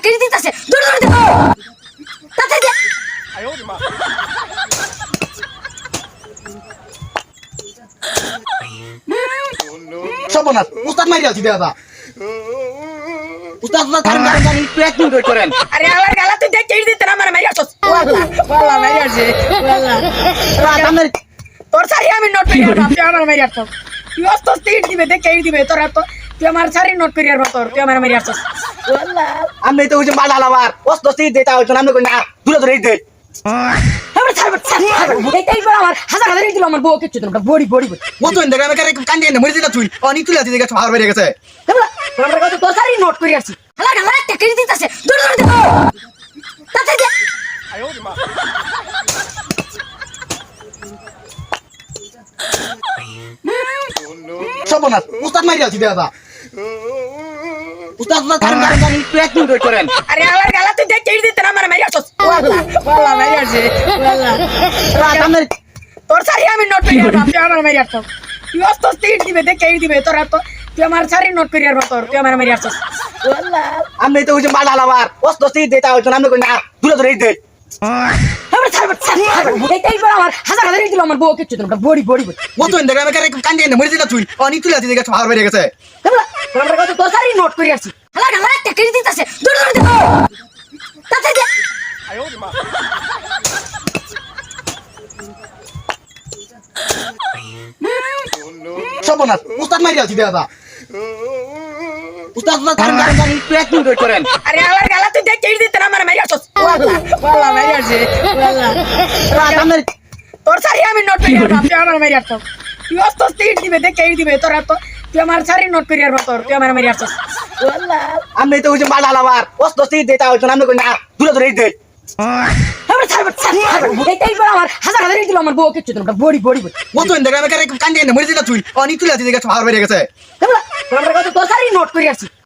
কেটে দিতেছে দৌড় দৌড় দে তাতে দে সর্বনাশ উস্তাদ মাইরা আছি দাদা উস্তাদ উস্তাদ কারণ কারণ জানি একটু অ্যাক্টিং করেন আরে আমার গালা তুই দেখ কেটে দিতে না আমার মারি আসছ ওয়াল্লাহ মারি আসছে ওয়াল্লাহ আপনার তোর সারি আমি নোট করি আর তুই আমার মারি আসছ তুই অস্ত স্টিট দিবে দেখ কেটে দিবে তোর তো তুই আমার সারি নোট করি আর তোর তুই আমার মারি আসছ ওয়াল্লাহ আমি তো ওই যে মাল আলাবার অস্ত স্থির দিতে হইতো আমি কই না দূরে দূরে দে আমার ছাড় এইটাই বড় আমার হাজার হাজার দিল আমার বউ কিচ্ছু না বড়ি বড়ি মতো ইন্দা আমি কারে কান্দে না মরে দিলা তুই অনি তুই আছি দেখে ভার বেরিয়ে গেছে আমার কাছে তোর সারি নোট করি আসছি হালা গালা একটা কেটে দিতেছে দৌড় দৌড় দে তাতে দে সর্বনাশ উস্তাদ মাইরা আছি দাদা উস্তাদ উস্তাদ কারণ কারণ জানি একটু অ্যাক্টিং করেন আরে আমার গালা তুই দেখ কেটে দিতে না আমার মারি আসছ ওয়াল্লাহ মারি আসছে ওয়াল্লাহ আপনার তোর সারি আমি নোট করি আর তুই আমার মারি আসছ তুই অস্ত স্টিট দিবে দেখ কেটে দিবে তোর তো তুই আমার সারি নোট করি আর তোর তুই আমার মারি আসছ ওয়াল্লাহ আমি তো ওই যে মাল আলাবার অস্ত স্থির দিতে হইতো আমি কই না দূরে দূরে দে আমার ছাড় এইটাই বড় আমার হাজার হাজার দিল আমার বউ কিচ্ছু না বড়ি বড়ি মতো ইন্দা আমি কারে কান্দে না মরে দিলা তুই অনি তুই আছি দেখে ভার বেরিয়ে গেছে আমার কাছে তোর সারি নোট করি আসছি হালা গালা একটা কেটে দিতেছে দৌড় দৌড় দে তাতে দে সর্বনাশ উস্তাদ মাইরা আছি দাদা উস্তাদ উস্তাদ কারণ কারণ জানি একটু অ্যাক্টিং করেন আরে আমার গালা তুই দেখ কেটে দিতে না আমার মারি আসছ ওয়াল্লাহ মারি আসছে ওয়াল্লাহ আপনার তোর সারি আমি নোট করি আর তুই আমার মারি আসছ তুই অস্ত স্টিট দিবে দেখ কেটে দিবে তোর তো তুই আমার সারি নোট করি আর তোর তুই আমার মারি আসছ ওয়াল্লাহ আমি তো ওই যে মাল আলাবার অস্ত স্থির দিতে হইতো আমি কই না দূরে দূরে দে আমার ছাড় এইটাই বড় আমার হাজার হাজার দিল আমার বউ কিচ্ছু না বড়ি বড়ি মতো ইন্দা আমি কারে কান্দে না মরে দিলা তুই অনি তুই আছি দেখে ভার বেরিয়ে গেছে আমার কাছে তোর সারি নোট করি আসছি